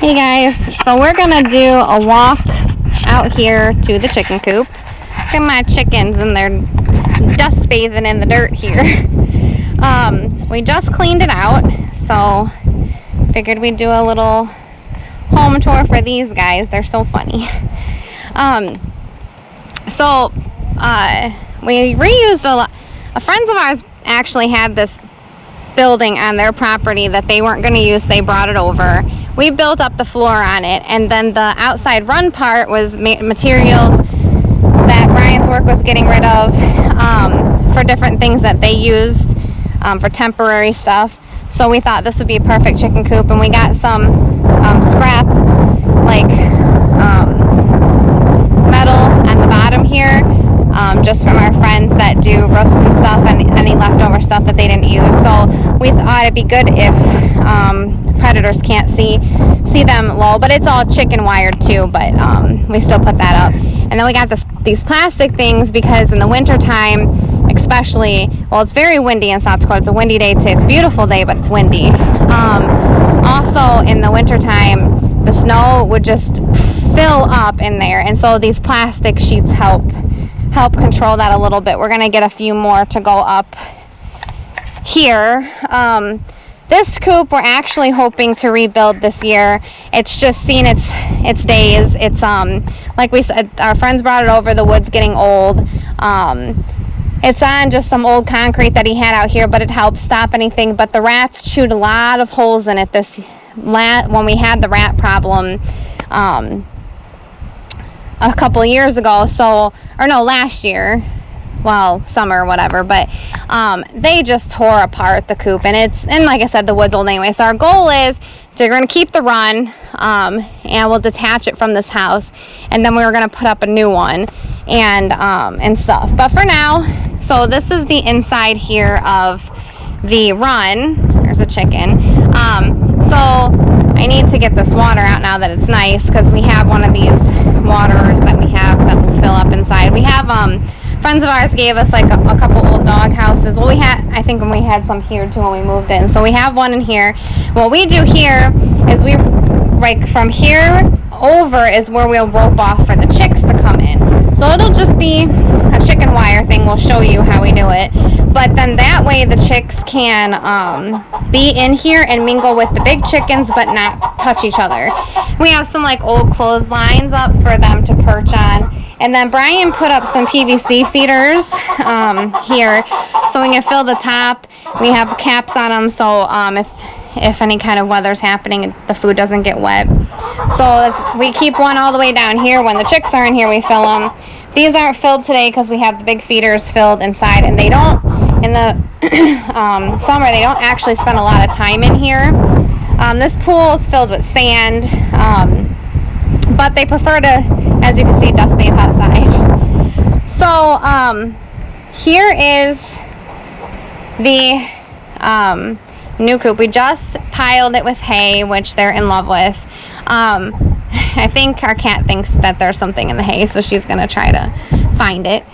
Hey guys, so we're gonna do a walk out here to the chicken coop. Look at my chickens and they're dust bathing in the dirt here. We just cleaned it out, so figured we'd do a little home tour for these guys. They're so funny. We reused a lot. Friends of ours actually had this building on their property that they weren't going to use. They brought it over. We built up the floor on it, and then the outside run part was materials that Brian's work was getting rid of for different things that they used for temporary stuff. So we thought this would be a perfect chicken coop, and we got some scrap, like metal on the bottom here, just from our friends that do roofs and stuff, and any leftover stuff that they didn't use. So we thought it'd be good if predators can't see them low, but it's all chicken wired too, but we still put that up. And then we got these plastic things because in the winter time, especially, well, it's very windy in South Dakota. It's a windy day today. It's a beautiful day, but it's windy. Also in the winter time, the snow would just fill up in there, and so these plastic sheets help control that a little bit. We're gonna get a few more to go up here. This coop we're actually hoping to rebuild this year. It's just seen its days. It's like we said, our friends brought it over. The wood's getting old. It's on just some old concrete that he had out here, but it helps stop anything. But the rats chewed a lot of holes in it when we had the rat problem a couple years ago. Last year. Well, summer or whatever, but they just tore apart the coop, and like I said, the wood's old anyway. So our goal is we're going to keep the run, and we'll detach it from this house, and then we were going to put up a new one and stuff. But for now, so this is the inside here of the run. There's a chicken. So I need to get this water out now that it's nice, because we have one of these waters that we have that will fill up inside. We have friends of ours gave us like a couple old dog houses. Well, I think we had some here too when we moved in. So we have one in here. What we do here is from here over is where we'll rope off for the chicks to come in. So it'll just be a chicken wire thing. We'll show you how we do it. But then that way the chicks can be in here and mingle with the big chickens but not touch each other. We have some like old clotheslines up for them to perch on. And then Brian put up some PVC feeders here so we can fill the top. We have caps on them, so if any kind of weather's happening, the food doesn't get wet. So we keep one all the way down here. When the chicks are in here, we fill them. These aren't filled today because we have the big feeders filled inside, and they don't, in the summer, they don't actually spend a lot of time in here. This pool is filled with sand, but they prefer to, as you can see, dust bathe outside. So here is the new coop. We just piled it with hay, which they're in love with. I think our cat thinks that there's something in the hay, so she's gonna try to find it.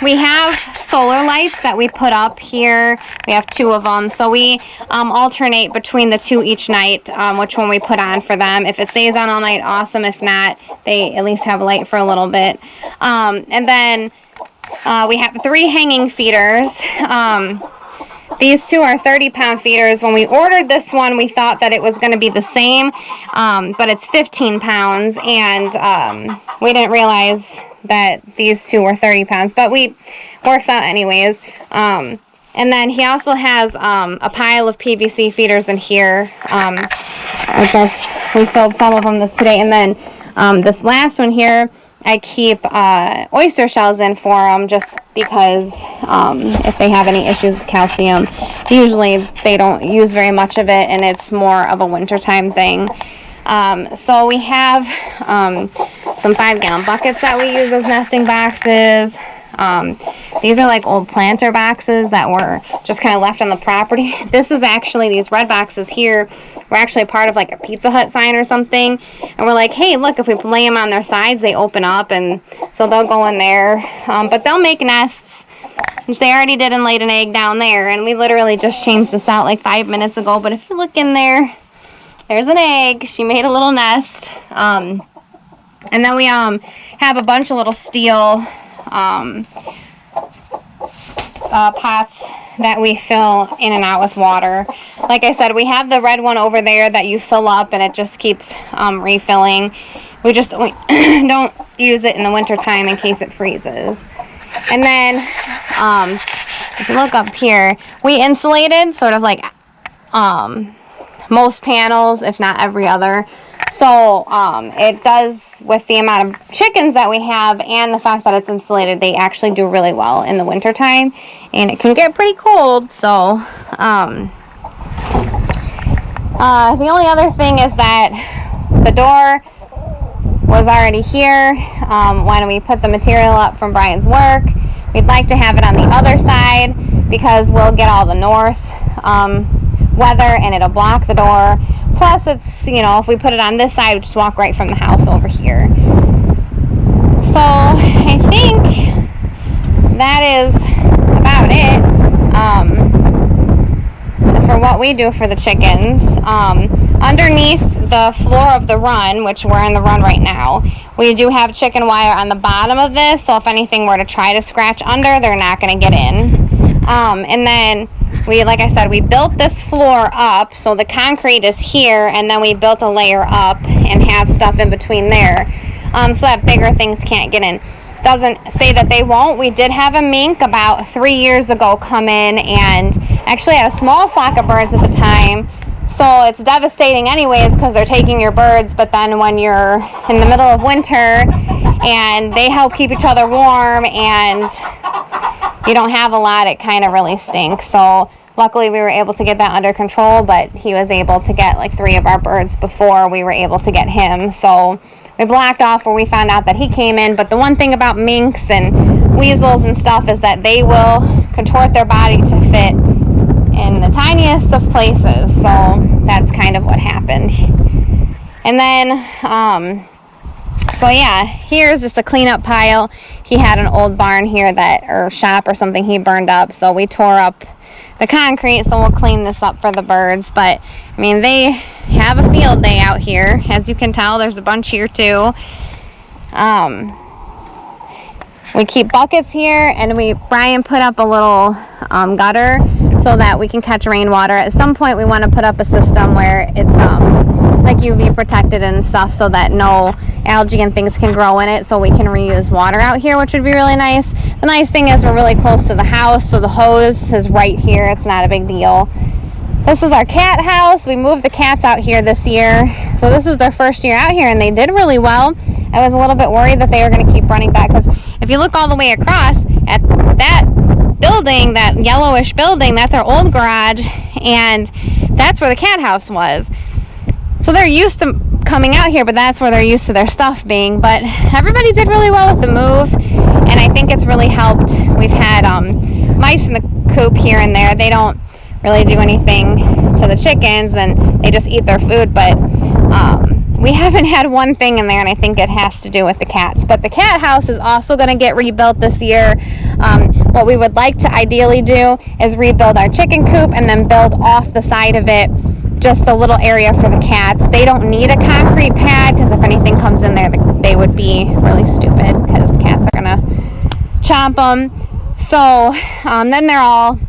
We have solar lights that we put up here. We have 2 of them, so we alternate between the 2 each night, which one we put on for them. If it stays on all night, awesome. If not, they at least have a light for a little bit. And then we have 3 hanging feeders. These 2 are 30-pound feeders. When we ordered this one, we thought that it was going to be the same, but it's 15 pounds, and we didn't realize that these 2 were 30 pounds, but works out anyways. And then he also has a pile of PVC feeders in here, which we filled some of them today. And then this last one here, I keep oyster shells in for them, just because if they have any issues with calcium. Usually they don't use very much of it, and it's more of a wintertime thing. So we have some 5-gallon buckets that we use as nesting boxes. These are like old planter boxes that were just kind of left on the property. This is actually, these red boxes here were actually part of like a Pizza Hut sign or something. And we're like, hey, look, if we lay them on their sides, they open up, and so they'll go in there. But they'll make nests, which they already did and laid an egg down there. And we literally just changed this out like 5 minutes ago. But if you look in there, There's an egg. She made a little nest. And then we have a bunch of little steel pots that we fill in and out with water. Like I said, we have the red one over there that you fill up and it just keeps refilling. We just don't use it in the winter time in case it freezes. And then if you look up here, we insulated sort of like most panels, if not every other. So it does, with the amount of chickens that we have and the fact that it's insulated, they actually do really well in the winter time, and it can get pretty cold. So the only other thing is that the door was already here when we put the material up from Brian's work. We'd like to have it on the other side because we'll get all the north weather and it'll block the door. Plus, it's, you know, if we put it on this side, we just walk right from the house over here. So, I think that is about it for what we do for the chickens. Underneath the floor of the run, which we're in the run right now, we do have chicken wire on the bottom of this, so if anything were to try to scratch under, they're not going to get in. And then like I said, we built this floor up, so the concrete is here, and then we built a layer up and have stuff in between there, so that bigger things can't get in. Doesn't say that they won't. We did have a mink about 3 years ago come in and actually had a small flock of birds at the time, so it's devastating anyways because they're taking your birds, but then when you're in the middle of winter and they help keep each other warm and you don't have a lot, it kind of really stinks. So luckily we were able to get that under control, but he was able to get like 3 of our birds before we were able to get him. So we blocked off where we found out that he came in. But the one thing about minks and weasels and stuff is that they will contort their body to fit in the tiniest of places. So that's kind of what happened. And then so yeah, here's just a cleanup pile. He had an old barn here or shop or something he burned up, so we tore up the concrete, so we'll clean this up for the birds. But I mean, they have a field day out here. As you can tell, there's a bunch here too. We keep buckets here, and Brian put up a little gutter so that we can catch rainwater. At some point we want to put up a system where it's like UV protected and stuff, so that no algae and things can grow in it, so we can reuse water out here, which would be really nice. The nice thing is we're really close to the house, so the hose is right here. It's not a big deal. This is our cat house. We moved the cats out here this year, so this was their first year out here, and they did really well. I was a little bit worried that they were going to keep running back, because if you look all the way across at that building, that yellowish building, that's our old garage, and that's where the cat house was. So they're used to coming out here, but that's where they're used to their stuff being. But everybody did really well with the move, and I think it's really helped. We've had mice in the coop here and there. They don't really do anything to the chickens, and they just eat their food, but we haven't had one thing in there, and I think it has to do with the cats. But the cat house is also going to get rebuilt this year. What we would like to ideally do is rebuild our chicken coop and then build off the side of it just a little area for the cats. They don't need a concrete pad, because if anything comes in there, they would be really stupid, because the cats are going to chomp them. So then they're all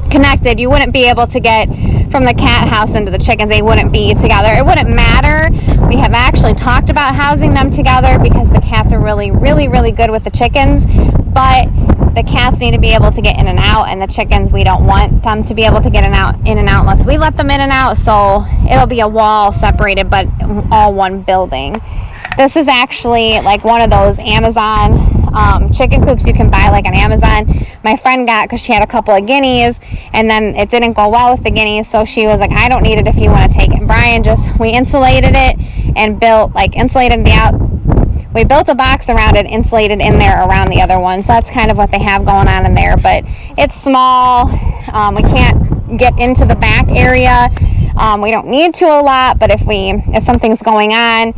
connected. You wouldn't be able to get from the cat house into the chickens. They wouldn't be together. It wouldn't matter. We have actually talked about housing them together because the cats are really, really, really good with the chickens, but the cats need to be able to get in and out, and the chickens, we don't want them to be able to get in and out unless we let them in and out. So it'll be a wall separated, but all one building. This is actually like one of those Amazon chicken coops you can buy like on Amazon. My friend got, because she had a couple of guineas, and then it didn't go well with the guineas, so she was like, I don't need it if you want to take it. And Brian we insulated it and insulated we built a box around it, insulated in there around the other one. So that's kind of what they have going on in there, but it's small. We can't get into the back area. We don't need to a lot, but if something's going on,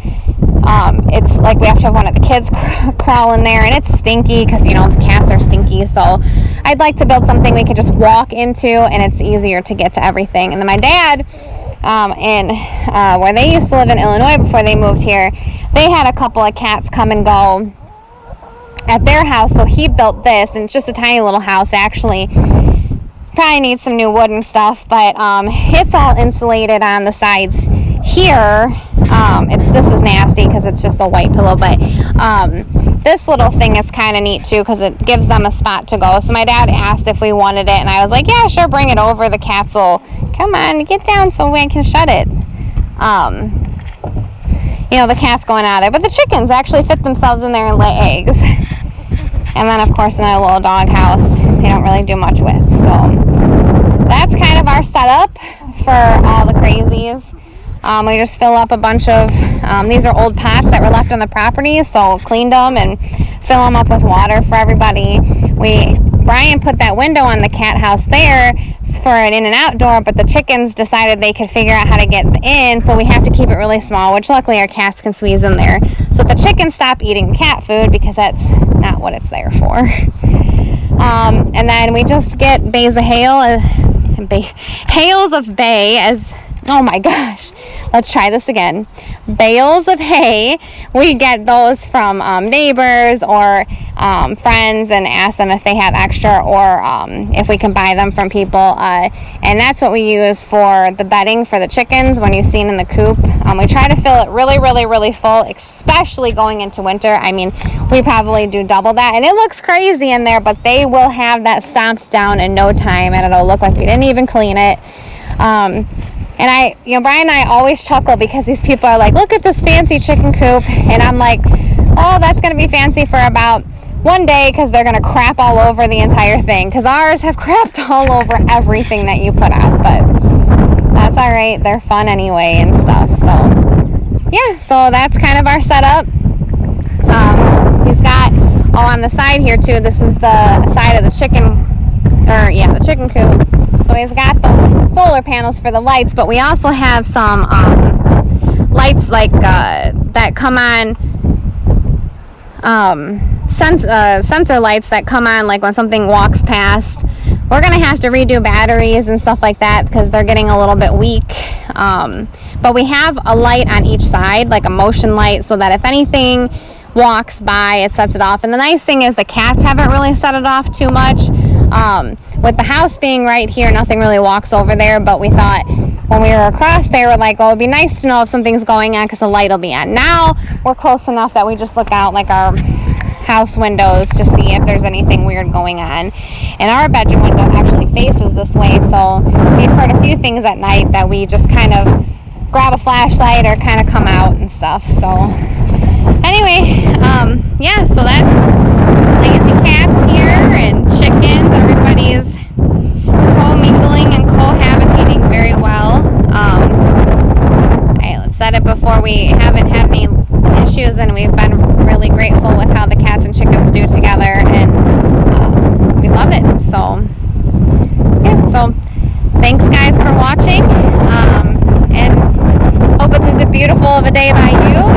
it's like we have to have one of the kids crawl in there, and it's stinky because, the cats are stinky. So I'd like to build something we can just walk into, and it's easier to get to everything. And then my dad and where they used to live in Illinois before they moved here, they had a couple of cats come and go at their house, so he built this, and it's just a tiny little house actually. Probably needs some new wood and stuff, but it's all insulated on the sides here. This is nasty because it's just a white pillow, but this little thing is kind of neat too because it gives them a spot to go. So my dad asked if we wanted it, and I was like, yeah, sure, bring it over. The cats will come on, get down so I can shut it. You know, the cat's going out of there, but the chickens actually fit themselves in there and lay eggs. And then, of course, another little dog house they don't really do much with. So that's kind of our setup for all the crazies. We just fill up a bunch of, these are old pots that were left on the property, so cleaned them and fill them up with water for everybody. Brian put that window on the cat house there for an in and out door, but the chickens decided they could figure out how to get in, so we have to keep it really small, which luckily our cats can squeeze in there. So the chickens stop eating cat food because that's not what it's there for. And then we just get bays of hails of bay as, oh my gosh, let's try this again. Bales of hay. We get those from neighbors or friends and ask them if they have extra or if we can buy them from people. And that's what we use for the bedding for the chickens when you've seen in the coop. We try to fill it really, really, really full, especially going into winter. I mean, we probably do double that. And it looks crazy in there, but they will have that stomped down in no time, and it'll look like we didn't even clean it. And Brian and I always chuckle because these people are like, look at this fancy chicken coop. And I'm like, oh, that's going to be fancy for about one day because they're going to crap all over the entire thing. Because ours have crapped all over everything that you put out. But that's all right. They're fun anyway and stuff. So, yeah, so that's kind of our setup. He's got, on the side here too, this is the side of the the chicken coop. So he's got the solar panels for the lights, but we also have some lights like that come on, sensor lights that come on like when something walks past. We're going to have to redo batteries and stuff like that because they're getting a little bit weak. But we have a light on each side, like a motion light, so that if anything walks by, it sets it off. And the nice thing is the cats haven't really set it off too much. With the house being right here, nothing really walks over there, but we thought when we were across there, we're like, well, it'd be nice to know if something's going on because the light will be on. Now we're close enough that we just look out like our house windows to see if there's anything weird going on. And our bedroom window actually faces this way, so we've heard a few things at night that we just kind of grab a flashlight or kind of come out and stuff. So anyway, yeah, so that's lazy cats here and chickens. Everybody's co-mingling and cohabitating very well. I've said it before, we haven't had any issues, and we've been really grateful with how the cats and chickens do together, and we love it. So yeah, so thanks guys for watching, and hope it's as beautiful of a day by you